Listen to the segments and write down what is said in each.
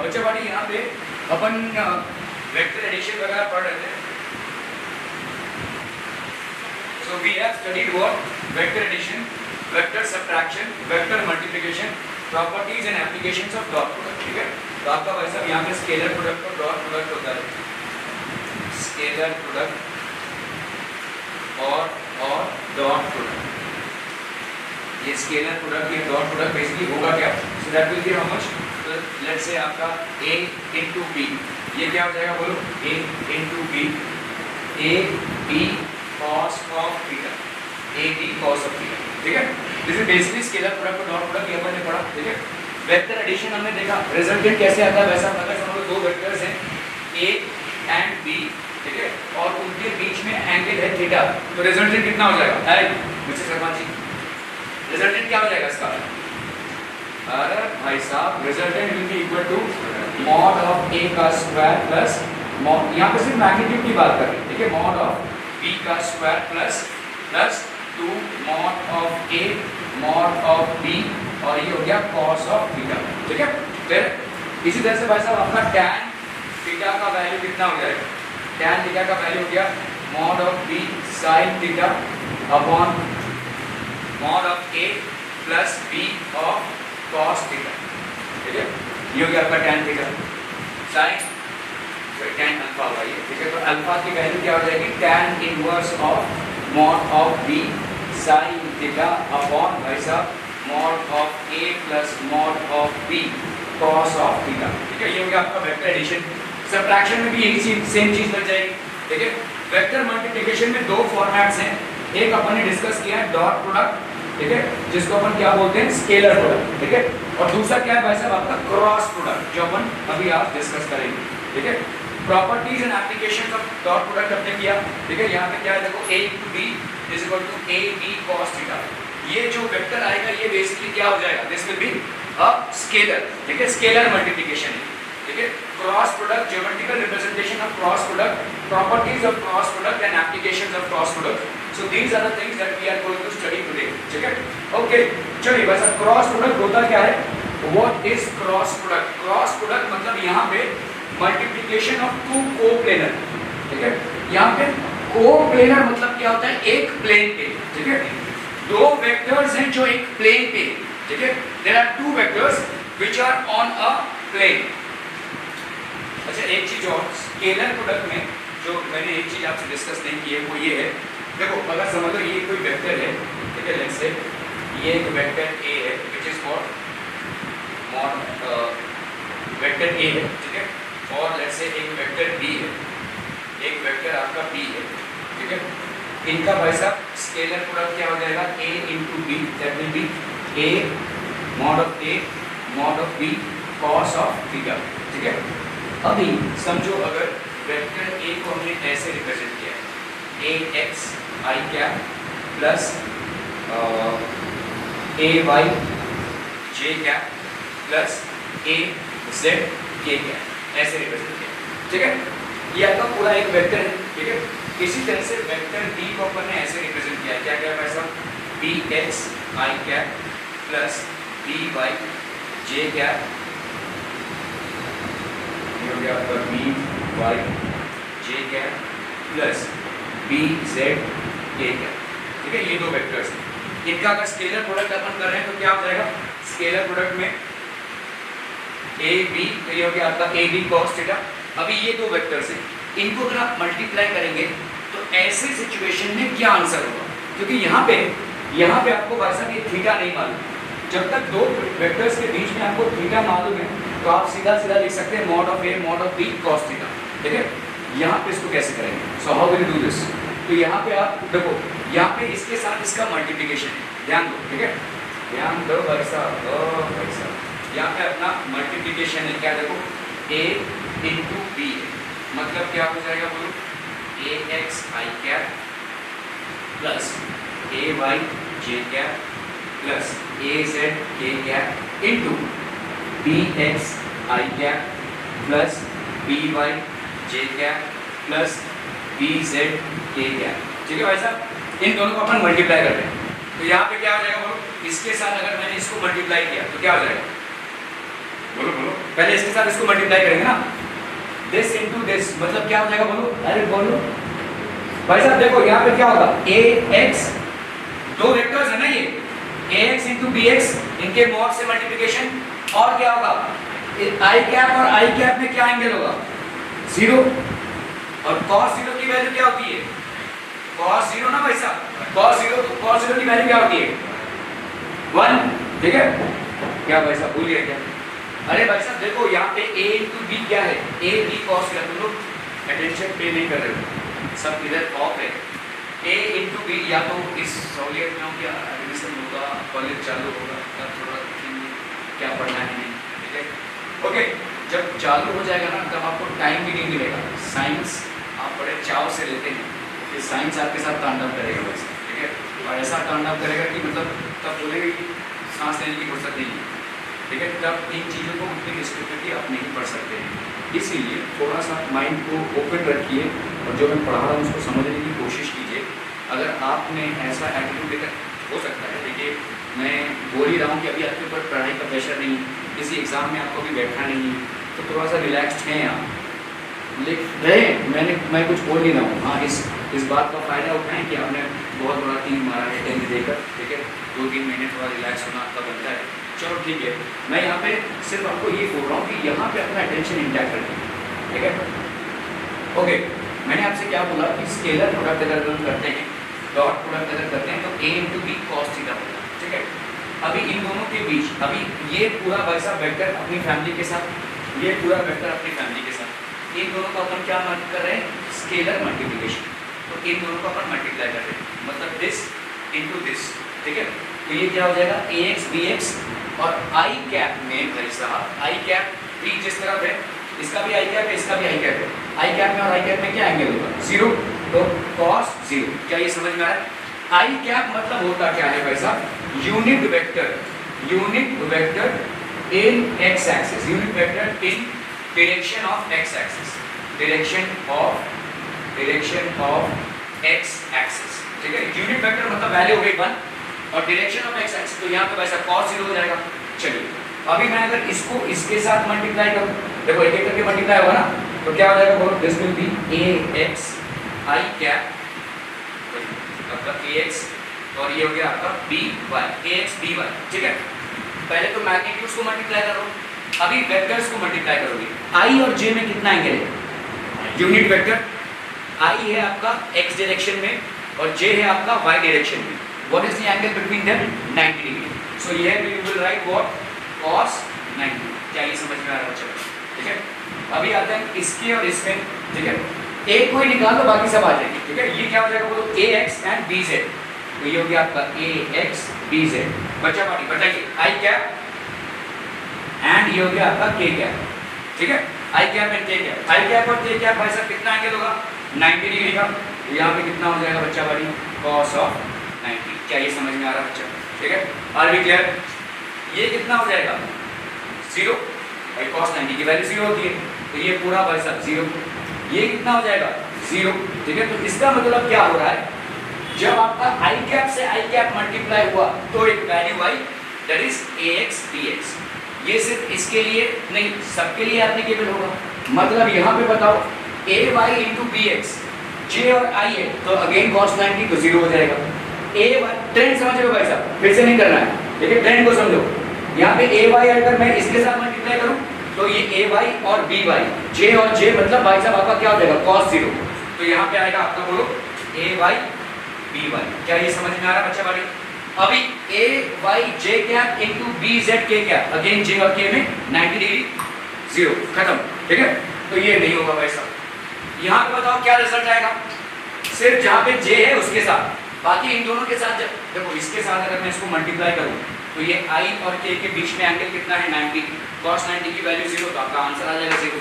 बच्चे वाली यहाँ पे अपन वेक्टर एडिशन वगैरह पढ़ रहे थे। So we have studied what vector addition, vector subtraction, vector multiplication, properties and applications of dot product. ठीक है, तो आपका भाई साहब यहाँ पे स्केलर प्रोडक्ट और डॉट प्रोडक्ट होता है। स्केलर प्रोडक्ट और डॉट प्रोडक्ट, ये स्केलर प्रोडक्ट ये डॉट प्रोडक्ट बेसिकली होगा क्या? So that will be how much? तो लेट्स से आपका a into b, ये क्या हो जाएगा बोलो? a into b, a b cos of theta, a b cos of theta। ठीक है, this is basically scalar product और डॉट प्रोडक्ट, ये अपन ने पढ़ा। ठीक है, वेक्टर एडिशन हमने देखा, रिजल्टेंट कैसे आता है वैसा। अगर समझ लो दो वेक्टर्स हैं a एंड b, ठीक है, और उनके बीच में एंगल है थीटा, तो रिजल्टेंट कितना हो जाएगा? मुझसे शर्मा जी, रिजल्टेंट क्या हो जाएगा इसका? अरे भाई साहब, resultant will be equal to mod of a का स्क्वायर प्लस मॉड, यहाँ पे सिर्फ मैग्नीट्यूड की बात कर रहे हैं। ठीक है, मॉड ऑफ b का square plus 2 mod of a mod of b, और ये हो गया cos ऑफ थीटा। ठीक है, फिर इसी तरह से भाई साहब आपका tan थीटा का वैल्यू कितना हो जाएगा? tan थीटा का वैल्यू हो गया mod of b sin theta upon mod of a plus b of cos theta. ठीक है, ये हो गया आपका tan theta sin tan alpha होगा ये। ठीक है, तो अल्फा की वैल्यू क्या हो जाएगी? tan inverse of mod of b sin theta upon भाई साहब mod of a plus mod of b cos of theta. ठीक है, ये हो गया आपका वेक्टर एडिशन। सब्ट्रैक्शन में भी यही सेम चीज लग जाएगी। ठीक है, वेक्टर मल्टीप्लिकेशन में दो फॉर्मेट्स हैं, एक अपन ने डिस्कस किया है डॉट प्रोडक्ट, ठीक है, जिसको अपन क्या बोलते हैं? Scalar product. ठीक है, और दूसरा क्या है भाई साहब? आपका क्रॉस प्रोडक्ट, जो अपन अभी आज डिस्कस करेंगे। ठीक है, properties and applications of dot product हमने किया। ठीक है, यहाँ पे क्या है देखो, a into b is equal to a b cos theta. ये जो वेक्टर आएगा ये बेसिकली क्या हो जाएगा? This will be a scalar. ठीक है, स्केलर मल्टीप्लिकेशन है। ठीक है, cross product, geometrical representation of cross product, properties of cross product and applications of cross product. So these are the things that we are going to study today. ठीक है, okay, चलिए बस cross product होता क्या है? What is cross product? Cross product मतलब यहाँ पे मल्टीप्लिकेशन ऑफ टू कोप्लेनर। ठीक है, यहाँ पे कोप्लेनर मतलब क्या होता है? एक प्लेन पे। ठीक है, दो वेक्टर्स हैं जो एक प्लेन पे। ठीक है, there are two vectors which are on a plane. अच्छा, एक चीज और स्केलर प्रोडक्ट में जो मैंने एक चीज आपसे डिस्कस नहीं की है वो ये है, देखो अगर समझ लो ये कोई वेक्टर है। ठीक है, लेट्स से ये एक वेक्टर a है which is mod vector a है। ठीक है, और लेट्स से एक वेक्टर b है, एक वेक्टर आपका b है। ठीक है, इनका भाई साहब स्केलर प्रोडक्ट क्या हो जाएगा? a into b, that will B a mod of b cos of theta. ठीक है, अभी समझो अगर वेक्टर a को हमने ऐसे रिप्रेजेंट किया है, a x i cap plus a y j cap plus a z k cap, ऐसे रिप्रेजेंट किया। ठीक है, ये आपका पूरा एक वेक्टर है। ठीक है, इसी तरह से वेक्टर b को अपन ने ऐसे रिप्रेजेंट किया है, क्या क्या ऐसा? b x i cap plus b y j cap, ये हो गया आपका b y j cap plus b z k cap. ठीक है, ये दो वेक्टर्स हैं, इनका अगर स्केलर प्रोडक्ट अपन कर रहे हैं तो क्या हो जाएगा? स्केलर प्रोडक्ट में a b, तो ये हो गया आपका a b cos थीटा। अभी ये दो वेक्टर्स हैं, इनको अगर आप मल्टीप्लाई करेंगे तो ऐसे सिचुएशन में क्या आंसर होगा? क्योंकि यहाँ पे आपको भाई साहब ये थीटा नहीं मालूम। जब तक दो वेक्टर्स के बीच में आपको थीटा मालूम है तो आप सीधा लिख सकते हैं mod of a mod of b cos theta. ठीक है, यहाँ पे इसको कैसे करेंगे? So how will you do this? तो यहाँ पे आप देखो, यहाँ पे इसके साथ इसका मल्टीप्लिकेशन है, ध्यान दो। ठीक है, ध्यान दो भाई साहब, यहाँ पे अपना मल्टीप्लिकेशन है, क्या देखो a into b है, मतलब क्या हो जाएगा बोलो? a x i cap plus a y j cap plus a z k cap into b x i cap plus b y j cap plus b z k cap. ठीक है भाई साहब, इन दोनों को अपन मल्टीप्लाई कर रहे हैं, तो यहाँ पे क्या हो जाएगा बोलो? इसके साथ अगर मैंने इसको मल्टीप्लाई किया तो क्या हो जाएगा? बोलो बोलो, पहले इसके साथ इसको मल्टीप्लाई करेंगे ना, दिस इनटू दिस मतलब क्या हो जाएगा बोलो, अरे बोलो भाई साहब। देखो यहाँ पे क्या होगा, ए एक्स, दो वेक्टर्स है ना ये, ए एक्स इंटू बी एक्स, इनके मॉड से मल्टीप्लिकेशन, और क्या होगा, आई कैप और आई कैप में क्या एंगल होगा, जीरो, और cos जीरो की वैल्यू क्या होती है, cos जीरो ना भाई साहब, cos जीरो की वैल्यू क्या होती है, 1, ठीक है। क्या भाई साहब भूल गए क्या, अरे भाई साहब देखो यहाँ पे a इंटू बी क्या है, a b cos का, तुम लोग अटेंशन पे नहीं कर रहे हो, सब इधर ऑफ है। a इंटू बी, या तो इस सहूलियत में हो क्या एडमिशन होगा, कॉलेज चालू होगा, तब थोड़ा क्या पढ़ना है नहीं, ठीक है। ओके, जब चालू हो जाएगा ना तब आपको टाइम भी नहीं मिलेगा। साइंस आप बड़े चाव से लेते हैं कि साइंस आपके साथ तांडव करेगा वैसे, ठीक है, और ऐसा तांडव करेगा कि मतलब तब बोलेगा कि सांस लेने की फुर्सत नहीं है, ठीक है। तब इन चीज़ों को उतनी स्ट्रिक्टली आप नहीं पढ़ सकते हैं, इसीलिए थोड़ा सा माइंड को ओपन रखिए और जो मैं पढ़ा रहा हूँ उसको समझने की कोशिश कीजिए। अगर आपने ऐसा एटीट्यूड लेकर, हो सकता है, देखिए मैं बोल ही रहा हूँ कि अभी आपके ऊपर पढ़ाई का प्रेशर नहीं, किसी एग्ज़ाम में आपको भी बैठना नहीं, तो थोड़ा सा रिलैक्स्ड हैं आप, मैं कुछ बोल नहीं रहा हूँ। हाँ, इस बात का फ़ायदा उठाएं कि आपने बहुत बड़ा टीम मारा है 10 देकर, ठीक है, 2-3 महीने थोड़ा रिलैक्स होना आपका बनता है, चलो ठीक है। मैं यहाँ पे सिर्फ आपको ये बोल रहा हूँ कि यहाँ पे अपना अटेंशन इंटैक्ट रखें, ठीक है। ओके, मैंने आपसे क्या बोला कि स्केलर प्रोडक्ट अगर हम करते हैं, डॉट प्रोडक्ट अगर करते हैं तो a into B cos theta होगा, ठीक है। अभी इन दोनों के बीच, अभी ये पूरा भाई साहब वेक्टर अपनी फैमिली के साथ, ये पूरा वेक्टर अपनी फैमिली के साथ, इन दोनों को अपन क्या कर रहे हैं, स्केलर मल्टीप्लिकेशन, तो इन दोनों को अपन मल्टीप्लाई कर रहे हैं, मतलब दिस इनटू दिस, ठीक है। तो ये क्या हो जाएगा, ए एक्स बी एक्स, और आई कैप में भाई साहब, आई कैप भी जिस तरफ है, इसका भी आई कैप है, इसका भी आई कैप है, आई कैप में और आई कैप में क्या एंगल होगा, जीरो, तो cos जीरो। क्या ये समझ में आया, आई कैप मतलब होता क्या है भाई साहब, unit vector in x axis, unit vector in direction of x axis, direction of x axis, ठीक है। यूनिट वेक्टर मतलब वैल्यू हो गई 1, और डायरेक्शन ऑफ एक्स एक्सिस, तो यहाँ पे वैसा cos जीरो हो जाएगा। चलिए अभी मैं अगर इसको इसके साथ मल्टीप्लाई करूँ, देखो एक एक करके मल्टीप्लाई होगा ना, तो क्या हो जाएगा, this will B A X I cap, आपका ए एक्स, और ये हो गया आपका बी वाई, ए एक्स बी वाई, ठीक है। पहले तो मैग्नीट्यूड्स को मल्टीप्लाई करो, अभी वेक्टर्स को मल्टीप्लाई करोगे। आई और जे में कितना एंगल है, यूनिट वेक्टर आई है आपका एक्स डायरेक्शन में और जे है आपका वाई डायरेक्शन में, what is the angle between them, 90 degree. So here we will write what, cos 90। क्या ये समझ में आ रहा है बच्चों, ठीक है। अभी आते हैं इसके और इसमें, ठीक है, एक को ही निकाल दो बाकी सब आ जाएंगे, ठीक है। ये क्या हो जाएगा बोलो, ए एक्स एंड बी जेड, तो ये हो गया आपका ए एक्स बी जेड, बच्चा पार्टी बताइए, आई कैप एंड ये हो गया आपका के कैप, ठीक है, आई कैप एंड के कैप। आई कैप और के कैप भाई साहब कितना एंगल होगा, 90 डिग्री का, तो यहाँ पे कितना हो जाएगा बच्चा पार्टी, cos ऑफ 90। क्या ये समझ में आ रहा है बच्चा, ठीक है, आर वी क्लियर। ये कितना हो जाएगा, जीरो, भाई cos 90 की वैल्यू जीरो होती है, तो ये पूरा भाई साहब जीरो, ये कितना हो जाएगा, जीरो, ठीक है। तो इसका मतलब क्या हो रहा है, जब आपका आई कैप से आई कैप मल्टीप्लाई हुआ तो एक वैल्यू आई, that is A x B X. ये सिर्फ इसके लिए नहीं, सबके लिए एप्लीकेबल होगा। मतलब यहाँ पे बताओ, ए वाई इंटू बी एक्स, जे और आई है, तो अगेन cos 90 तो जीरो हो जाएगा। ए वाई, ट्रेंड समझ लो भाई साहब, फिर से नहीं करना है, लेकिन ट्रेंड को समझो। यहाँ पे ए वाई अगर मैं इसके साथ मल्टीप्लाई करूँ तो ये ए वाई और बी वाई, जे और जे मतलब भाई साहब आपका क्या हो जाएगा, cos जीरो, तो यहाँ पे आएगा आपका बोलो ए वाई बी वाई। क्या ये समझ में आ रहा है बच्चा बाड़ी। अभी ए Y J cap into B Z K cap, again जे और के में 90 डिग्री, जीरो, खत्म, ठीक है। तो ये नहीं होगा भाई साहब। यहाँ पे बताओ क्या रिजल्ट आएगा, सिर्फ जहाँ पे जे है उसके साथ, बाकी इन दोनों के साथ, जब देखो इसके साथ अगर मैं इसको मल्टीप्लाई करूँ तो ये आई और के बीच में एंगल कितना है, 90, cos 90 की वैल्यू जीरो, तो आपका आंसर आ जाएगा जीरो।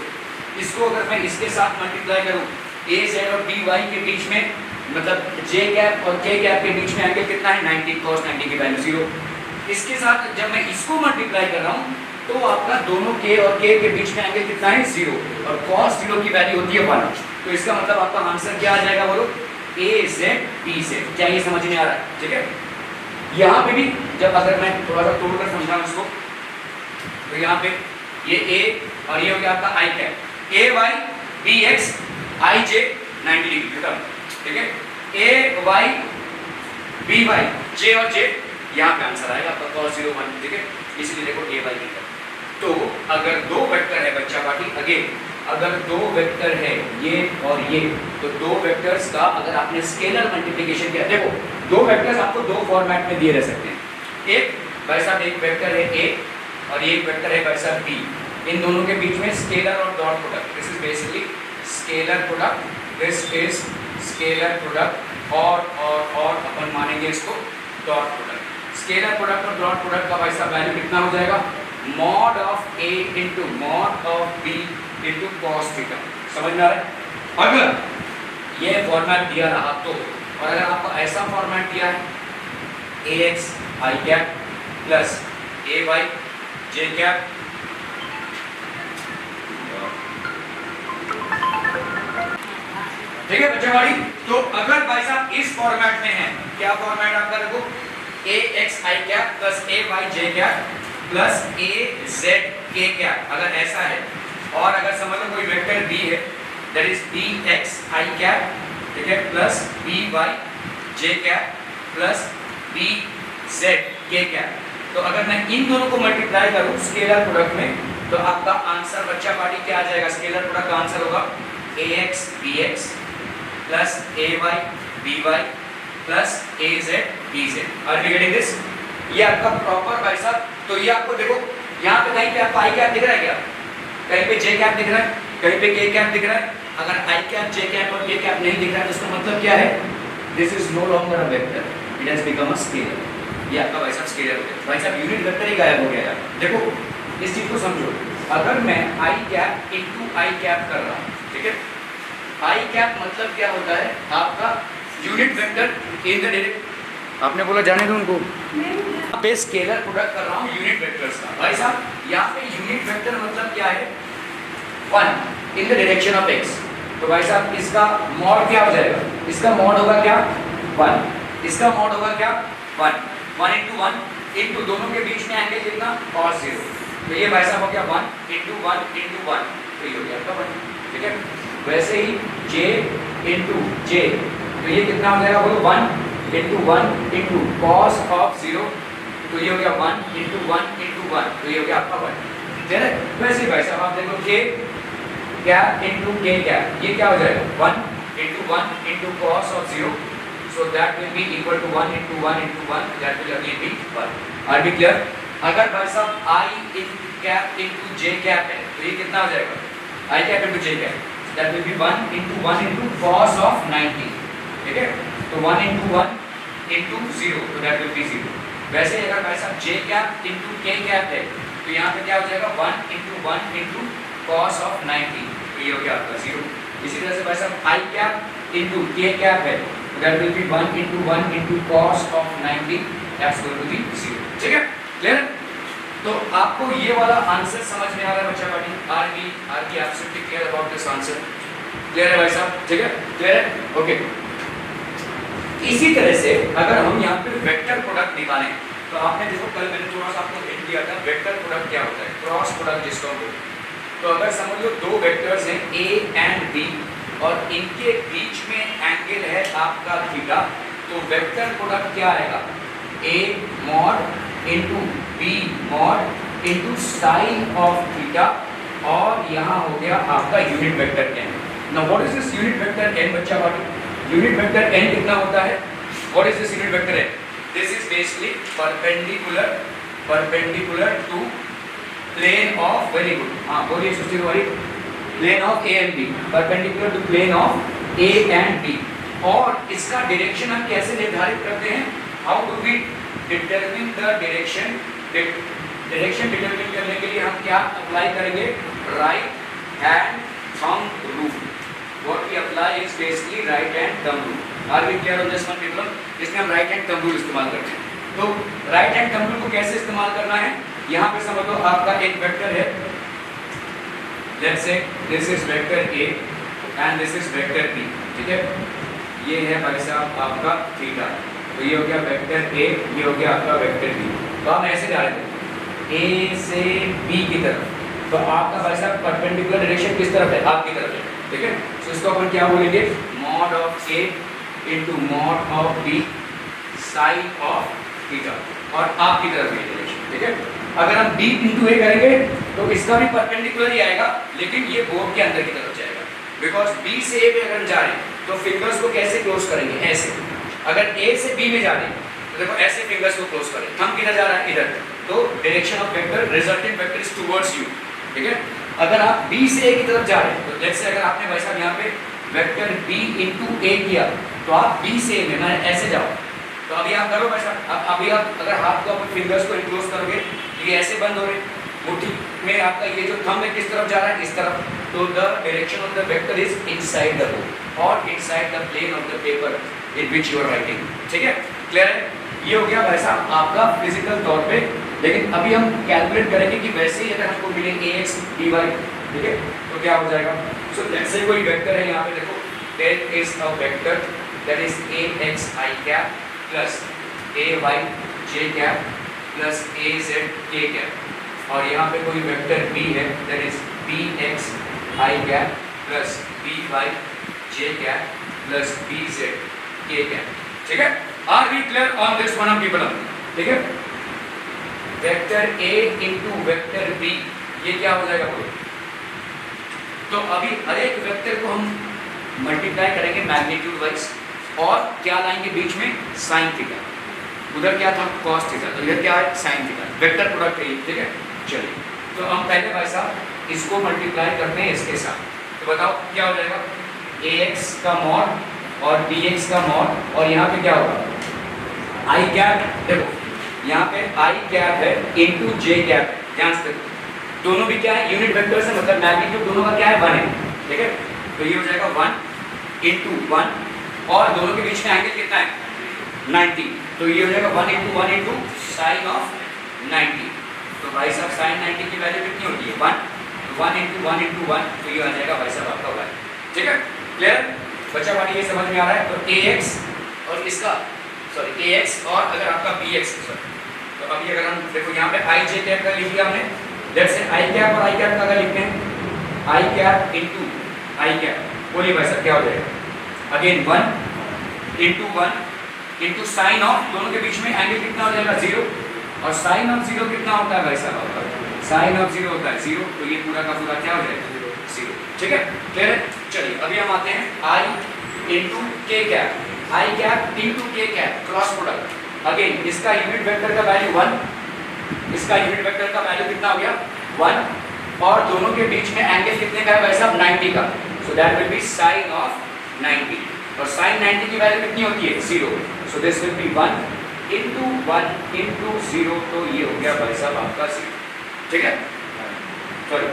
इसको अगर मैं इसके साथ मल्टीप्लाई करूँ, ए जेड और बी वाई के बीच में, मतलब जे कैप और के कैप के बीच में एंगल कितना है, 90, cos 90 की वैल्यू जीरो। इसके साथ जब मैं इसको मल्टीप्लाई कर रहा हूँ तो आपका दोनों के और के बीच में एंगल कितना है, जीरो, और cos जीरो की वैल्यू होती है 1। तो इसका मतलब आपका आंसर क्या आ जाएगा बोलो, ए जेड बी जेड। क्या ये समझ में आ रहा है, ठीक है। यहाँ पे भी जब अगर मैं थोड़ा सा तोड़कर समझाऊं इसको, तो यहाँ पे ये ए और ये हो गया आपका आई कैप, ए वाई बी एक्स आई जे 90 डिग्री खत्म, ठीक है। ए वाई बी वाई जे और जे यहाँ पे आंसर आएगा आपका cos 0 1, ठीक है। इसलिए देखो ए वाई बी का। तो अगर दो वेक्टर है बच्चा पार्टी, अगेन अगर दो वेक्टर है ये और ये, तो दो वेक्टर्स का अगर आपने स्केलर मल्टीप्लिकेशन किया, देखो दो वेक्टर्स आपको दो फॉर्मेट में दिए रह सकते हैं। एक भाई साहब एक वेक्टर है ए और एक वेक्टर है भाई साहब बी, इन दोनों के बीच में स्केलर और dot product, this is basically scalar product, this is scalar product और अपन मानेंगे इसको डॉट प्रोडक्ट। स्केलर प्रोडक्ट और डॉट प्रोडक्ट का भाई साहब वैल्यू कितना हो जाएगा, mod of A into mod of B into cos theta. समझ में आ रहा है? अगर ये फॉर्मेट दिया रहा तो, और अगर आपको ऐसा फॉर्मेट दिया है A X I cap plus A Y J cap, ठीक है बच्चा भाई। तो अगर भाई साहब इस फॉर्मेट में है, क्या फॉर्मेट आपका देखो, A X I cap plus A Y J cap plus A Z K cap, अगर ऐसा है, और अगर समझ लो कोई वेक्टर बी है, that is B X I cap, ठीक है, plus B Y J cap plus B Z K cap, तो अगर मैं इन दोनों को मल्टीप्लाई करूं स्केलर प्रोडक्ट में, तो आपका आंसर बच्चा पार्टी क्या आ जाएगा, स्केलर प्रोडक्ट का आंसर होगा a x B x plus A Y b y plus A Z b z. Are you getting this? ये आपका प्रॉपर भाई साहब। तो ये आपको देखो यहाँ पे कहीं पे आपको आई कैप दिख रहा है क्या, कहीं पे जे कैप दिख रहा है, कहीं पे के कैप दिख रहा है। अगर आई कैप जे कैप और के कैप नहीं दिख रहा है तो उसका मतलब क्या है, this is no longer a vector, it has become a scalar. ये आपका भाई साहब स्केलर हो गया, भाई साहब यूनिट वेक्टर ही गायब हो गया यार। देखो इस चीज को समझो, अगर मैं आई कैप इनटू आई कैप कर रहा हूँ, ठीक है, आई कैप मतलब क्या होता है आपका unit vector in the direction, आपने बोला जाने दो उनको, यहाँ पे स्केलर प्रोडक्ट कर रहा हूँ यूनिट वेक्टर्स का। भाई साहब यहाँ पे यूनिट वेक्टर मतलब क्या है, 1 in the direction of x। तो भाई साहब इसका मॉड क्या हो जाएगा, इसका मॉड होगा क्या 1, इसका मॉड होगा क्या 1, 1 इंटू 1 इंटू दोनों के बीच में एंगल कितना cos 0, तो ये भाई साहब हो गया 1 इंटू 1 इंटू 1, तो ये हो गया आपका 1, ठीक है। वैसे ही j इंटू j, तो ये कितना हो जाएगा बोलो 1 इंटू 1 इंटू कॉस ऑफ 0, तो ये हो गया 1 इंटू 1 इंटू 1, तो ये हो गया आपका 1, ठीक है। वैसे ही भाई साहब आप देखो k cap into k cap, ये क्या हो जाएगा 1 into 1 into cos of 0, so that will be equal to 1 into 1 into 1, that will again be 1। Are we clear? अगर भाई साहब i cap into j cap है तो ये कितना हो जाएगा i cap into j cap, that will be 1 into cos of 90, ठीक है। तो 1 इंटू 1 इंटू 0, तो दैट विल बी 0। वैसे अगर भाई साहब j cap into k cap है तो यहाँ पे क्या हो जाएगा 1 इंटू कॉस ऑफ 90, तो ये हो गया आपका 0। इसी तरह से भाई साहब i cap into k cap है तो that will be 1 into cos of 90, that's going to be 0, ठीक है। क्लियर? तो आपको ये वाला आंसर समझ में आ रहा है बच्चा party, R be absolutely clear about this answer? Clear है भाई साहब? ठीक है, क्लियर है, ओके। इसी तरह से अगर हम यहाँ पे वेक्टर प्रोडक्ट निकालें तो आपने देखो कल मैंने थोड़ा सा आपको हिंट दिया था वेक्टर प्रोडक्ट क्या होता है, क्रॉस प्रोडक्ट जिसको हम बोलते हैं। तो अगर समझ लो दो वेक्टर्स हैं a एंड b और इनके बीच में एंगल है आपका थीटा, तो वेक्टर प्रोडक्ट क्या आएगा, a mod into b mod into sine of theta, और यहाँ हो गया आपका unit vector n। Now what is this unit vector n बच्चा पार्टी? यूनिट वेक्टर n कितना होता है, what is this unit vector n? This is basically perpendicular to plane of, very good, हाँ बोलिए सुशील भाई, plane of a and b, perpendicular to plane of a and b। और इसका direction हम कैसे निर्धारित करते हैं, how do we determine the direction? Direction determine करने के लिए हम क्या अप्लाई करेंगे, right hand thumb rule. What we apply is basically right hand thumb rule. Are we clear on this one people? इसमें हम right hand thumb rule इस्तेमाल करते हैं। तो right hand thumb rule को कैसे इस्तेमाल करना है, यहाँ पे समझ लो आपका एक वेक्टर है, let's say this is vector A and this is vector B, ठीक है। ये है भाई साहब आपका थीटा, तो ये हो गया वेक्टर A, ये हो गया आपका वेक्टर B। तो हम ऐसे डालेंगे A से B की तरफ, तो आपका भाई साहब परपेंडिकुलर डायरेक्शन किस तरफ है, आपकी तरफ है, ठीक है। तो इसको अपन क्या बोलेंगे, mod of A into mod of B sine of theta, और आपकी तरफ है डायरेक्शन, ठीक है। अगर हम बी इंटू ए करेंगे तो इसका भी परपेंडिकुलर ही आएगा, लेकिन ये बोर्ड के अंदर की तरफ जाएगा, बिकॉज बी से ए में अगर हम जा रहे हैं तो फिंगर्स को कैसे क्लोज करेंगे, ऐसे। अगर ए से बी में जा रहे हैं तो देखो ऐसे फिंगर्स को क्लोज करें, थंब किधर जा रहा है, इधर, तो direction of vector resultant vector is towards you, ठीक है। अगर आप बी से ए की तरफ जा रहे हैं तो जैसे अगर आपने भाई साहब यहाँ पे वेक्टर बी इंटू ए किया तो आप बी से ए में मैं ऐसे जाओ, तो अभी आप करो भाई साहब, अब अभी आप अगर हाथ को अपने फिंगर्स को इनक्लोज करोगे तो ये ऐसे बंद हो रहे, मुट्ठी में आपका ये जो थंब है किस तरफ जा रहा है, इस तरफ, तो the direction of the vector is inside the board और inside the plane of the paper in which you are writing, ठीक है, क्लियर है। ये हो गया भाई साहब आपका फिजिकल तौर पे, लेकिन अभी हम कैलकुलेट करेंगे कि वैसे ही अगर हमको मिले ax dy, ठीक है, तो क्या हो जाएगा। सो जैसे कोई वेक्टर है यहाँ पे देखो, there is a vector that is ax I cap plus ay j cap plus az k cap, और यहाँ पे कोई वेक्टर b है that is bx I cap plus by j cap plus bz k cap, ठीक है। Are we clear on this one people, ठीक है। Vector a into vector b, ये क्या हो जाएगा बोलो। तो अभी हर एक वेक्टर को हम मल्टीप्लाई करेंगे मैग्नीट्यूड वाइज, और क्या लाएंगे बीच में, साइन थीटा, उधर क्या था कॉस थीटा, तो इधर क्या है साइन थीटा, वेक्टर प्रोडक्ट है, ठीक है। चलिए तो हम पहले भाई साहब इसको मल्टीप्लाई करते हैं इसके साथ, तो बताओ क्या हो जाएगा, ax का मॉड और bx का मॉड, और यहाँ पे क्या होगा I कैप, देखो यहाँ पे I कैप है इंटू j कैप, ध्यान से देखो दोनों भी क्या है यूनिट वेक्टर से, मतलब मैग्नीट्यूड दोनों का क्या है 1 है, ठीक है। तो ये हो जाएगा 1 इंटू 1, और दोनों के बीच में एंगल कितना है 90, तो ये हो जाएगा 1 इंटू साइन ऑफ 90, तो भाई साहब साइन 90 की वैल्यू कितनी होती है 1, तो 1 इंटू 1, तो ये आ जाएगा भाई साहब आपका 1, ठीक है, क्लियर बच्चा पानी, ये समझ में आ रहा है। तो ax और इसका सॉरी ax और अगर आपका bx, तो अभी अगर हम देखो यहाँ पे i j कैप का लिख दिया हमने, जैसे i कैप और i कैप का अगर लिखते हैं i cap into i cap, बोलिए भाई साहब क्या हो जाएगा, अगेन 1 इंटू साइन ऑफ, दोनों के बीच में एंगल कितना हो जाएगा 0, और साइन ऑफ 0 कितना होता है भाई साहब आपका, साइन ऑफ 0 होता है 0, तो ये पूरा का पूरा क्या हो जाएगा 0, ठीक है, क्लियर है। चलिए अभी हम आते हैं i into k cap, I cap into k cap cross product, again इसका यूनिट वेक्टर का वैल्यू 1, इसका यूनिट वेक्टर का वैल्यू कितना हो गया 1, और दोनों के बीच में एंगल कितने का है भाई साहब 90 का, so that will be sine of 90, और साइन 90 की वैल्यू कितनी होती है 0, so this will be 1 into 0, तो ये हो गया भाई साहब आपका 0, ठीक है। सॉरी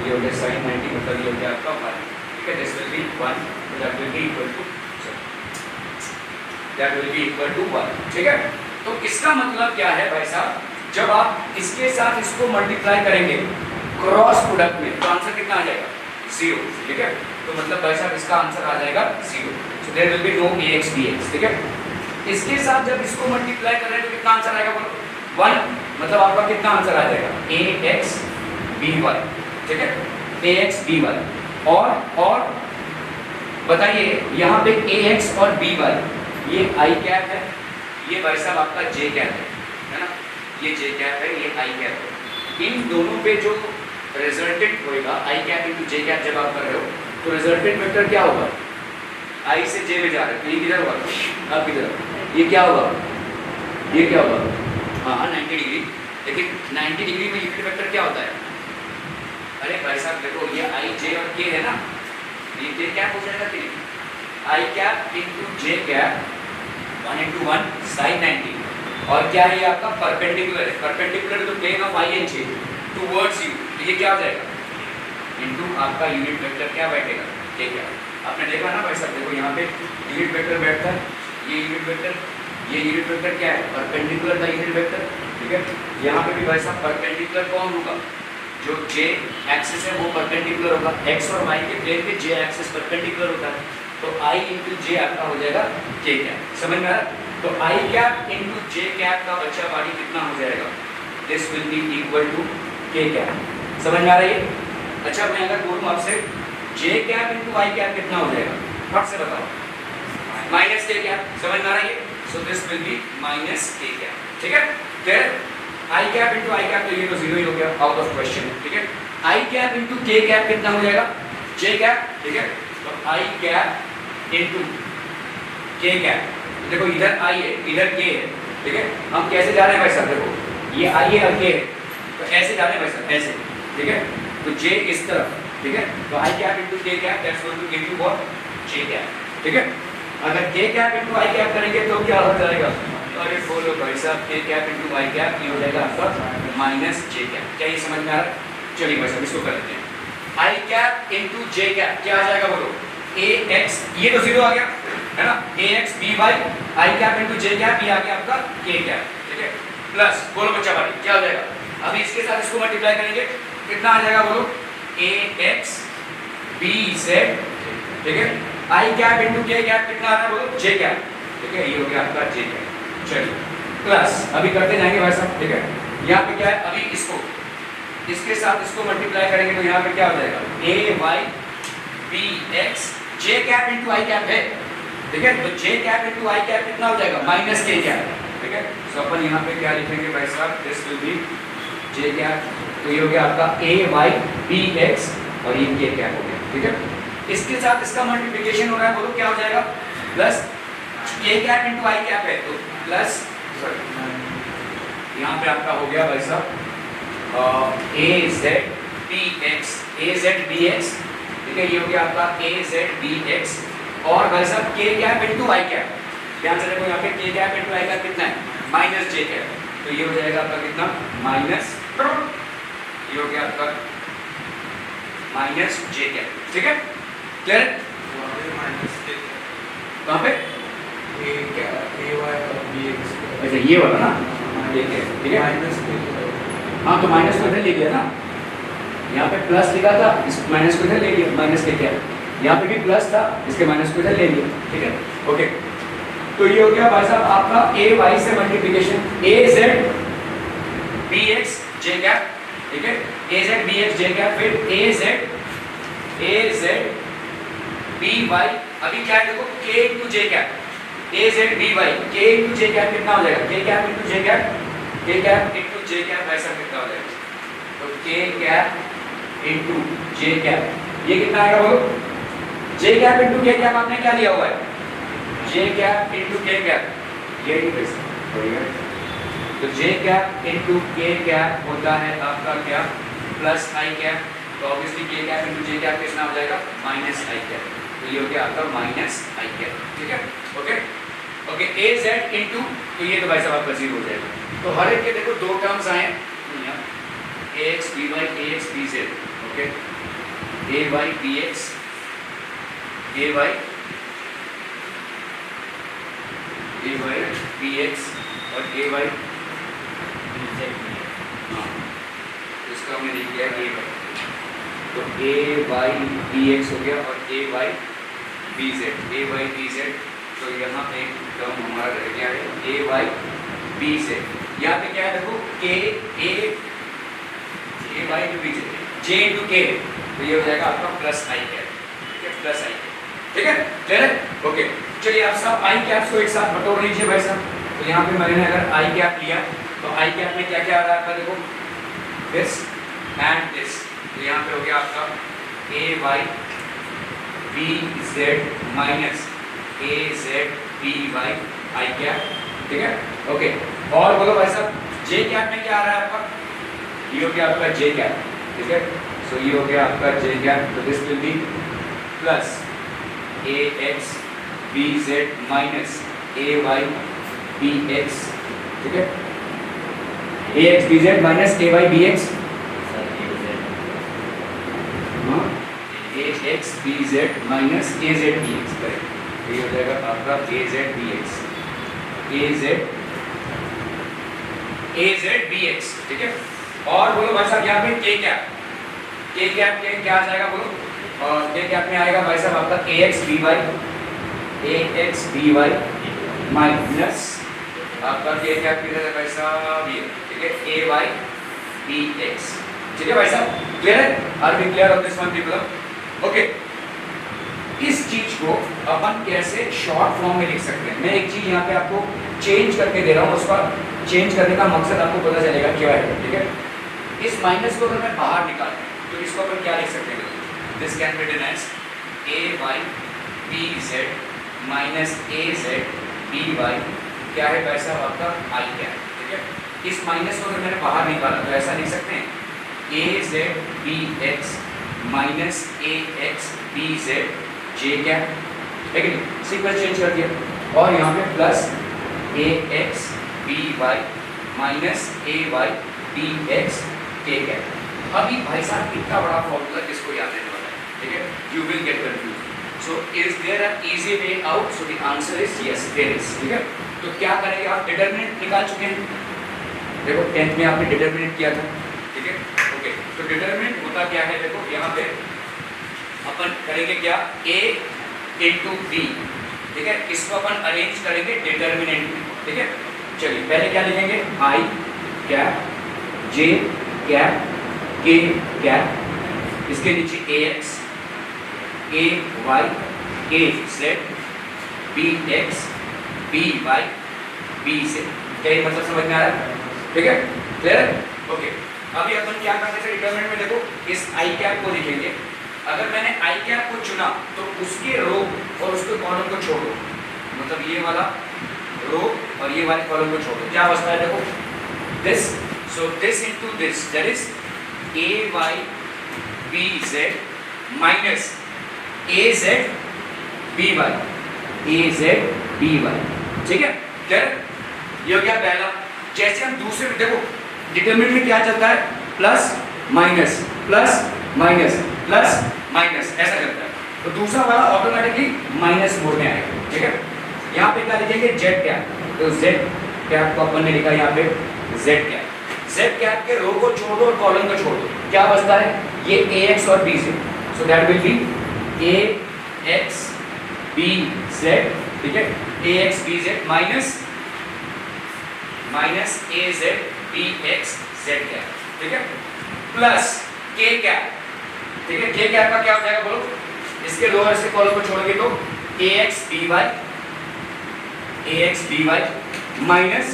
ये हो गया साइन 90, मतलब ये हो गया आपका 1, ठीक है, this will be 1, that will be equal to 1, ठीक है। तो इसका मतलब क्या है भाई साहब, जब आप इसके साथ इसको मल्टीप्लाई करेंगे क्रॉस प्रोडक्ट में तो आंसर कितना आ जाएगा 0, ठीक है। तो मतलब भाई साहब इसका आंसर आ जाएगा 0, so there will be no ax bx, ठीक है। इसके साथ जब इसको मल्टीप्लाई कर रहे हैं तो कितना आंसर आएगा बोलो 1, मतलब आपका कितना आंसर आ जाएगा ax by, ठीक है, ax by, और बताइए यहाँ पे ax और by, ये I कैप है, ये भाई साहब आपका j कैप है ना, ये j कैप है, ये I कैप है, इन दोनों पे जो रिजल्टेंट होएगा I cap into j cap जब आप कर रहे हो तो रिजल्टेंट वेक्टर क्या होगा, I से j में जा रहे हैं, तो ये किधर होगा, अब किधर, ये क्या होगा, ये क्या होगा, हाँ 90 डिग्री, लेकिन 90 डिग्री में यूनिट वेक्टर क्या होता है, अरे भाई साहब देखो ये I j और k है ना, ये j कैप हो जाएगा कि I cap into j cap 1 into 1 sine 90, और क्या है ये आपका परपेंडिकुलर है, perpendicular to plane of I and j towards you, तो ये क्या हो जाएगा इंटू आपका यूनिट वेक्टर क्या बैठेगा j कैप। आपने देखा ना भाई साहब, देखो यहाँ पे यूनिट वेक्टर बैठता है, ये यूनिट वेक्टर, ये यूनिट वेक्टर क्या है परपेंडिकुलर का यूनिट वेक्टर, ठीक है। यहाँ पे भी भाई साहब परपेंडिकुलर कौन होगा, जो j एक्सिस है वो परपेंडिकुलर होगा, x और y के प्लेन पे j एक्सिस परपेंडिकुलर होता है, तो I इंटू j आपका हो जाएगा k कैप, समझ में आ रहा, तो I cap into j cap का बच्चा बाड़ी कितना हो जाएगा, this will be equal to K cap. समझ में आ रही है? अच्छा मैं अगर बोलूँ आपसे जे कैप इंटू आई कैप कितना हो जाएगा, फट से बताओ। माइनस के कैप। समझ में आ रही है? So this will B minus के कैप। ठीक है? फिर आई कैप इंटू आई कैप, तो ये तो जीरो ही हो गया, आउट ऑफ क्वेश्चन। ठीक है? आई कैप इंटू के कैप कितना हो जाएगा, जे कैप। ठीक है? तो आई कैप इंटू के कैप, देखो इधर आई है इधर के है। ठीक है? हम कैसे जा रहे हैं भाई साहब, देखो ये आई है और के है, तो ऐसे जा रहे हैं भाई साहब, ऐसे। ठीक है? तो जे इस तरफ। ठीक है? तो आई कैप इंटू के cap that's going to give you what, J cap. ठीक है? अगर के कैप इंटू आई कैप करेंगे तो क्या हो जाएगा, अरे बोलो भाई साहब के कैप इंटू आई कैप, ये हो जाएगा आपका माइनस जे कैप। क्या ये समझ में आ रहा है? चलिए भाई साहब इसको कर लेते हैं। आई कैप इंटू जे कैप क्या आ जाएगा बोलो, ए एक्स, ये तो जीरो आ गया है ना, ए एक्स बी वाई, आई कैप इंटू जे कैप, ये आ गया आपका के कैप। ठीक है? प्लस बोलो बच्चा भाई क्या हो जाएगा, अभी इसके साथ इसको मल्टीप्लाई करेंगे कितना आ जाएगा बोलो, ए एक्स बी जेड। ठीक है? आई कैप इंटू के कैप कितना आ रहा है बोलो, जे कैप। ठीक है? ये हो गया आपका जे कैप। चलिए प्लस अभी करते जाएंगे भाई साहब। ठीक है? यहाँ पे क्या है, अभी इसको इसके साथ इसको मल्टीप्लाई करेंगे तो यहाँ पे क्या हो जाएगा, ए वाई बी एक्स, जे कैप इंटू आई कैप है। ठीक है? तो जे कैप इंटू आई कैप कितना हो जाएगा, माइनस के कैप। ठीक है? तो अपन यहाँ पे क्या लिखेंगे भाई साहब, this will be J cap. तो ये हो गया आपका ए वाई बी एक्स और ये के कैप हो गया। ठीक है? इसके साथ इसका मल्टीप्लिकेशन हो रहा है, बोलो क्या हो जाएगा, प्लस के कैप इंटू आई कैप है तो प्लस, यहाँ पे आपका हो गया भाई साहब ए Z B X, A Z B X. ठीक है? ये हो गया आपका ए जेड बी एक्स और भाई साहब के कैप इंटू आई कैप। ध्यान से देखो यहाँ पे के कैप इंटू आई कैप कितना है, माइनस जे कैप। तो ये हो जाएगा आपका कितना, माइनस, ये हो गया आपका माइनस जे कैप। ठीक है? क्लियर? कहाँ पे, अच्छा ये वाला ना, ठीक है? ठीक है? हाँ तो माइनस को इधर ले लिया ना, यहाँ पे प्लस लिखा था, इस माइनस को इधर ले लिया, माइनस के क्या, यहाँ पे भी प्लस था, इसके माइनस को इधर ले लिया। ठीक है? ओके, तो ये हो गया भाई साहब आपका ए वाई से मल्टीप्लिकेशन, ए जेड बी एक्स जे कैप। ठीक है? ए जेड बी एक्स जे कैप, फिर ए जेड बी वाई, अभी क्या है देखो के इंटू जे कैप, ए जेड बी वाई, के इंटू जे कैप कितना हो जाएगा, के कैप इंटू जे कैप, के कैप इंटू जे कैप ऐसा कितना हो जाएगा, तो के कैप इंटू जे कैप, ये कितना आएगा बोलो, जे कैप इंटू के कैप आपने क्या लिया हुआ है, जे कैप इंटू के कैप, ये नहीं, तो जे कैप इंटू के कैप होता है आपका क्या, प्लस आई कैप। तो ऑब्वियसली के कैप इंटू जे कैप कितना हो जाएगा, माइनस आई कैप। तो ये हो गया आपका माइनस आई कैप। ठीक है? ओके ओके, ए जेड इंटू, तो ये तो भाई साहब आपका जीरो हो जाएगा। तो हर एक के देखो दो टर्म्स आए, ए एक्स बी वाई, ए एक्स बी जेड। ओके, ए वाई बी एक्स, ए वाई बी एक्स और ए वाई बी जेड। हाँ, इसका हमने लिख दिया ए वाई, तो ए वाई बी एक्स हो गया और ए वाई बी जेड, ए वाई बी जेड। तो यहाँ पे एक टर्म हमारा रह गया है ए वाई बी जेड। यहाँ पे क्या है देखो, के ए Y into B Z, J into के, तो ये हो जाएगा आपका प्लस आई कैप। ठीक है? प्लस आई कैप। ठीक है? क्लियर है? ओके, चलिए आप सब आई कैप्स को एक साथ बटोर लीजिए भाई साहब। तो यहाँ पे मैंने अगर आई कैप लिया तो आई कैप में क्या क्या आ रहा है आपका, देखो दिस एंड दिस। तो यहाँ पे हो गया आपका ए Y B Z minus A Z B Y I cap. ठीक है? ओके, और बोलो भाई साहब जे कैप में क्या आ रहा है आपका, ये हो गया आपका जे कैप। ठीक है? सो ये हो गया आपका जे कैप। तो this will be plus A x B Z minus A Y B X. ठीक है? A x B Z minus A Y B X, A x B Z minus A Z B X. Correct? ये हो जाएगा आपका A Z B X, A Z B X. ठीक है? और बोलो भाई साहब यहाँ पे के कैप, के कैप के क्या आ जाएगा बोलो, और के कैप में आएगा भाई साहब आपका ए एक्स बी वाई माइनस आपका के कैप किधर है भाई साहब, ये। ठीक है? A Y B X. ठीक है भाई साहब, क्लियर है? Are we clear on this one people? Okay, इस चीज को अपन कैसे शॉर्ट फॉर्म में लिख सकते हैं? मैं एक चीज यहाँ पे आपको चेंज करके दे रहा हूँ, उसका चेंज करने का मकसद आपको पता चलेगा क्या है, ठीक है? इस माइनस को अगर मैं बाहर निकालूं तो इसको अपन क्या लिख सकते हैं? This can be written as AYBZ minus AZ BY, क्या है भाई साहब आपका I क्या है, ठीक है? इस माइनस को अगर मैंने बाहर निकाला तो ऐसा लिख सकते हैं AZBX माइनस AXBZ J क्या है, ठीक है? सीक्वेंस चेंज कर दिया और यहाँ पे plus AXBY minus AYBX K क्या है? अभी भाई साहब इतना बड़ा फॉर्मूला किसको याद रहने वाला है, ठीक है? You will get confused. So is there an easy way out? So the answer is yes, there is. ठीक है? तो क्या करेंगे आप? डिटरमिनेंट निकाल चुके हैं, देखो 10th में आपने डिटरमिनेंट किया था, ठीक है? ओके, तो डिटरमिनेंट होता क्या है? देखो यहाँ पे अपन करेंगे क्या? A into B, ठीक है? इसको अपन अरेंज करेंगे डिटरमिनेंट में, ठीक है? चलिए पहले क्या लिखेंगे? I cap J cap K cap, इसके नीचे AX AY AZ BX BY BZ, क्या ये मतलब समझ में आ रहा है? ठीक है, क्लियर है? ओके, अभी अपन क्या करते थे डिटरमिनेंट में? देखो इस I कैप को लिखेंगे, अगर मैंने I कैप को चुना तो उसके रो और उसके कॉलम को छोड़ दो, मतलब ये वाला रो और ये वाले कॉलम को छोड़ दो, क्या बचता है? देखो this, so this into this, that is AYBZ minus AZ BY AZ BY, ठीक है? क्लियर? ये हो गया पहला। जैसे हम दूसरे में देखो डिटरमिनेंट में क्या चलता है? Plus minus plus minus plus minus, ऐसा चलता है, तो दूसरा वाला ऑटोमेटिकली माइनस मोड में आएगा, ठीक है? यहाँ पे क्या लिखेंगे? Z कैप, तो Z कैप को अपन ने लिखा यहाँ पे Z कैप, Z कैप के रो को छोड़ दो और कॉलम को छोड़ दो, क्या बचता है? ये AX और BZ, so that will B AX BZ, ठीक है? AX BZ minus minus AZ BX Z cap, ठीक है? प्लस K कैप, ठीक है? K कैप का क्या हो जाएगा बोलो? इसके रो और इसके कॉलम को छोड़ोगे तो AX BY minus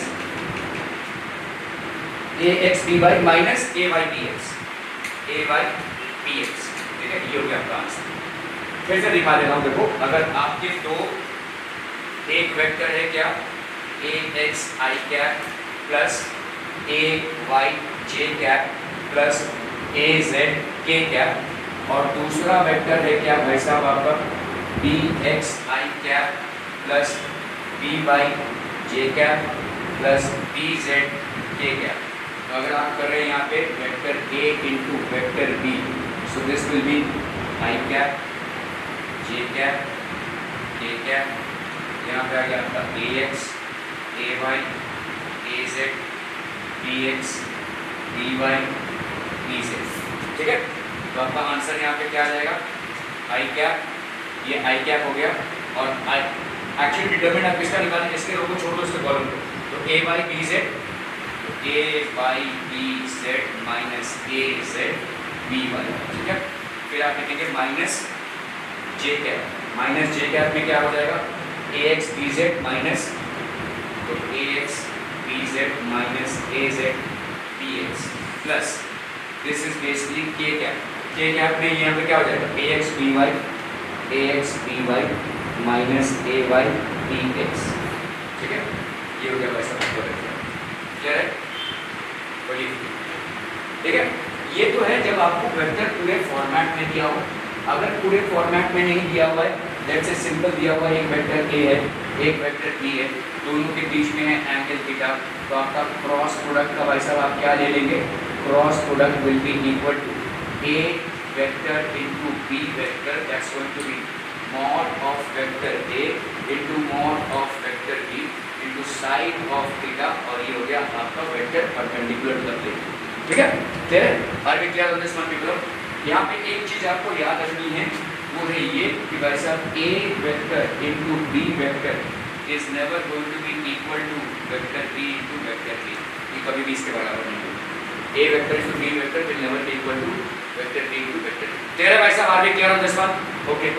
AX BY minus AY BX ठीक है? ये हो गया आपका आंसर। फिर से दिखा देता हूँ, देखो अगर आपके दो, एक वेक्टर है क्या? AX I cap plus AY J cap plus AZ K cap, और दूसरा वेक्टर है क्या भाई साहब आपका? BX I cap plus BY J cap plus BZ K cap. तो अगर आप कर रहे हैं यहाँ पे vector A into vector B, so this will B I cap J cap K cap, यहाँ पे आ गया आपका AX AY AZ BX BY BZ, ठीक है? तो आपका आंसर यहाँ पे क्या आ जाएगा? I कैप, ये I कैप हो गया, और I एक्चुअली डिटरमिनेंट आप किसका निकालें? इसके रो को छोड़ दो, इसके कॉलम को, तो AY BZ minus AZ BY, ठीक है? फिर आप लिखेंगे minus J cap, minus J cap में क्या हो जाएगा? AX BZ माइनस, तो AX BZ minus AZ BX plus this is basically K cap, K cap में यहाँ पे क्या हो जाएगा? AX BY minus AY BX, ठीक है? ये हो गया वैसा क्लियर है? बोलिए, ठीक है? ये तो है जब आपको वेक्टर पूरे फॉर्मेट में दिया हो। अगर पूरे फॉर्मेट में नहीं दिया हुआ है, लेट्स से सिंपल दिया हुआ है, एक वेक्टर A है एक वेक्टर B है, दोनों के बीच में है एंगल थीटा, तो आपका क्रॉस प्रोडक्ट का भाई साहब आप क्या ले लेंगे? Cross product will be equal to A vector into B vector, that's going to be mod of vector A into mod of vector B into sine of theta, और ये हो गया आपका vector perpendicular to the plane, ठीक है? Clear है? Are we clear on this one people? यहाँ पे एक चीज आपको याद रखनी है, वो है ये कि भाई साहब A vector into B vector is never going to be equal to vector B into vector A, ये कभी भी इसके बराबर नहीं होगा। A vector into B vector will never be equal to vector B into vector A. तेरे भाई साहब, are we clear on this one? Okay.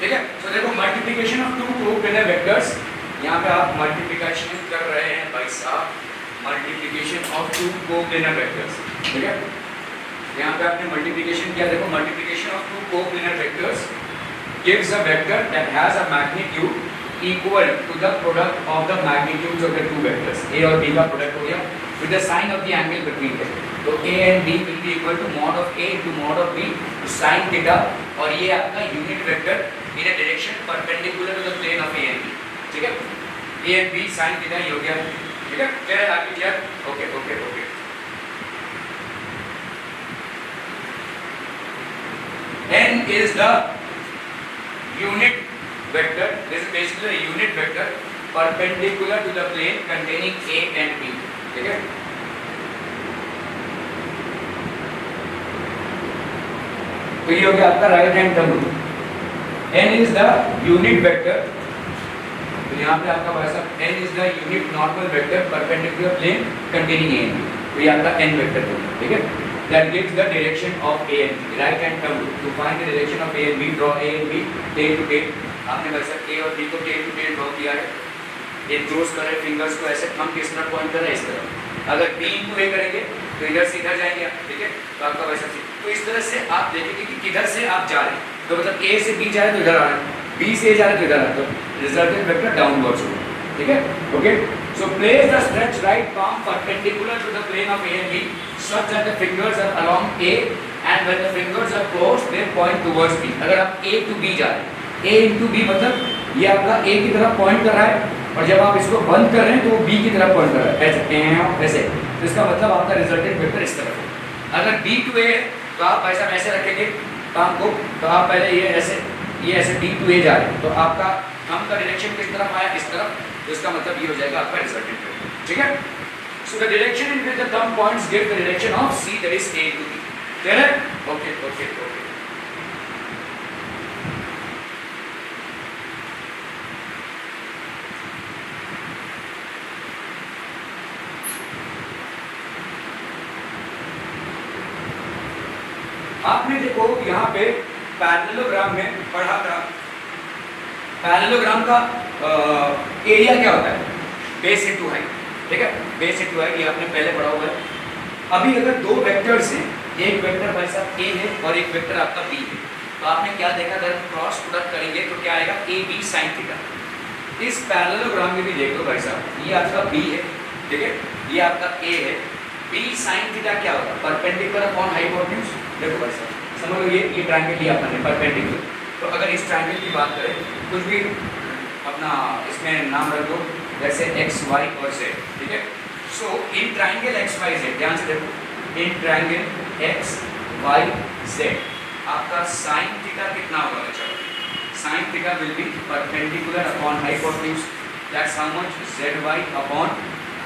ठीक है, तो देखो multiplication of two coplanar vectors, यहाँ पे आप मल्टीप्लिकेशन कर रहे हैं भाई साहब, multiplication of two coplanar vectors. ठीक है, यहाँ पे आपने मल्टीप्लिकेशन किया, देखो multiplication of two coplanar vectors gives a vector that has a magnitude equal to the product of the magnitudes of the two vectors। A और B का product हो गया with the sign of the angle between them। तो A and B will be equal to mod of A into mod of B to sin theta, और ये आपका unit vector in a direction perpendicular to the plane of A and B। ठीक है, A and B sin theta ये हो गया। ठीक है, क्लियर है आपकी clear? Okay. N is the unit vector, this is basically a unit vector perpendicular to the plane containing A and B। ठीक है, तो ये हो गया आपका right hand term. N is the unit vector, तो यहाँ पे आपका भाई साहब N is the unit normal vector perpendicular plane containing A and B, तो ये आपका N वेक्टर होगा। ठीक है, that gives the direction of A and B, right hand term। to find the direction of A and B, draw A and B tail to tail। आपने भाई साहब A और B को tail to tail ड्रॉ किया है, ये close कर रहे फिंगर्स को ऐसे, हम किस तरह पॉइंट कर रहे हैं, इस तरह। अगर B into A करेंगे तो इधर से इधर जाएंगे आप। ठीक है, तो आपका वैसा, तो इस तरह से आप देखेंगे कि किधर से आप जा रहे हैं, तो मतलब A से B जा रहे हैं तो इधर आ रहे हैं, B से A जा रहे हैं तो इधर आ रहे हैं, तो रिजल्टेंट वेक्टर डाउनवर्ड्स होगा। ठीक है, okay. So place the stretched right palm perpendicular to the plane of A and B such that the fingers are along A, and when the fingers are closed they point towards B। अगर आप A to B जा रहे हैं, A into B मतलब ये आपका A की तरफ पॉइंट कर रहा है, और जब आप इसको बंद कर रहे हैं तो वो B की तरफ पॉइंट कर रहा है, ऐसे। तो इसका मतलब आपका रिजल्टेंट वेक्टर इस तरफ है। अगर B to A तो आप ऐसा ऐसे रखेंगे काम को, तो आप पहले ये ऐसे D to A जा रहे हैं, तो आपका थंब का डायरेक्शन किस तरफ आया, इस तरफ, तो इसका मतलब ये हो जाएगा आपका रिजल्टेंट वेक्टर। ठीक है, so the direction in which the thumb points give the direction of C, that is A to B। Clear है? ओके। आपने देखो यहाँ पे पैरेललोग्राम में पढ़ा था, पैरेललोग्राम का एरिया क्या होता है, बेस इनटू हाइट। ठीक है, बेस इनटू हाइट, ये आपने पहले पढ़ा हुआ है। अभी अगर दो वेक्टर्स हैं, एक वेक्टर भाई साहब A है और एक वेक्टर आपका B है, तो आपने क्या देखा, अगर क्रॉस प्रोडक्ट करेंगे तो क्या आएगा, AB sin थीटा। इस पैरेललोग्राम में भी देख लो भाई साहब, ये आपका B है, ठीक है, ये आपका A है, B sin थीटा क्या होगा, परपेंडिकुलर अपॉन हाइपोटेन्यूज। देखो भाई साहब समझ लो, ये ट्रायंगल लिया आपने परपेंडिकुलर, तो अगर इस ट्रायंगल की बात करें, कुछ भी अपना इसमें नाम रख दो, जैसे x, y और z। ठीक है, so in triangle x, y, z, ध्यान से देखो, in triangle x, y, z आपका sin थीटा कितना होगा बच्चा, sin theta will be perpendicular upon hypotenuse, that's how much, zy upon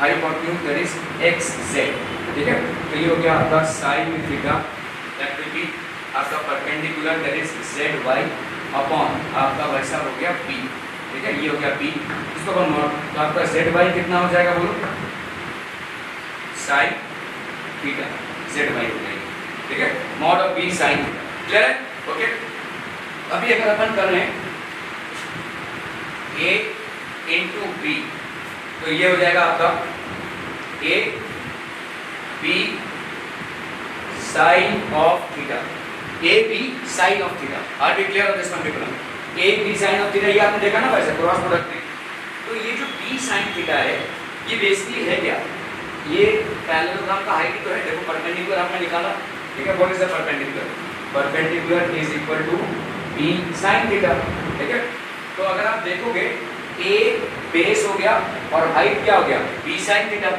hypotenuse, that is xz। ठीक है, तो ये हो गया आपका sin theta, that will be आपका perpendicular, that is zy upon आपका वैसा हो गया b। ठीक है, ये हो गया b, इसको अपन नोट, तो आपका zy कितना हो जाएगा बोलो, sin थीटा, zy हो जाएगा। ठीक है, mod of b sin theta. Clear है? ओके। अभी अगर अपन कर रहे हैं a into b, तो ये हो जाएगा आपका a b sin of theta, a b sin of theta। Are we clear on this one people? a b sin of theta, ये आपने देखा ना वैसे क्रॉस प्रोडक्ट में, तो ये जो b sin थीटा है, ये बेसिकली है क्या, ये पैरेललोग्राम का हाइट तो है, देखो परपेंडिकुलर आपने निकाला। ठीक है, what is the perpendicular, perpendicular is equal to b sin theta. ठीक है, तो अगर आप देखोगे a बेस हो गया और हाइट क्या हो गया, b sin थीटा,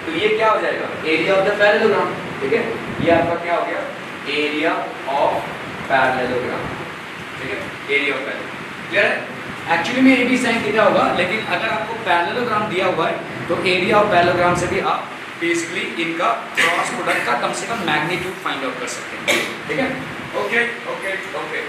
तो ये क्या हो जाएगा, एरिया ऑफ द पैरेललोग्राम। ठीक है, ये आपका क्या हो गया, एरिया ऑफ पैरेललोग्राम। ठीक है, एरिया ऑफ पैरेललोग्राम। क्लियर है? एक्चुअली में AB sin थीटा होगा, लेकिन अगर आपको पैरेललोग्राम दिया हुआ है तो एरिया ऑफ पैरेललोग्राम से भी आप बेसिकली इनका क्रॉस प्रोडक्ट का कम से कम मैग्नीट्यूड फाइंड आउट कर सकते हैं, ठीक है? Okay okay okay.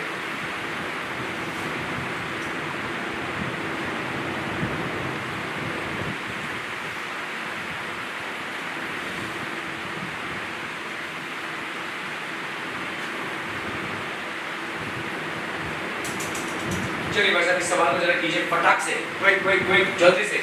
चलिए भाई साहब इस सवाल को जरा कीजिए फटाक से, क्विक क्विक क्विक, जल्दी से।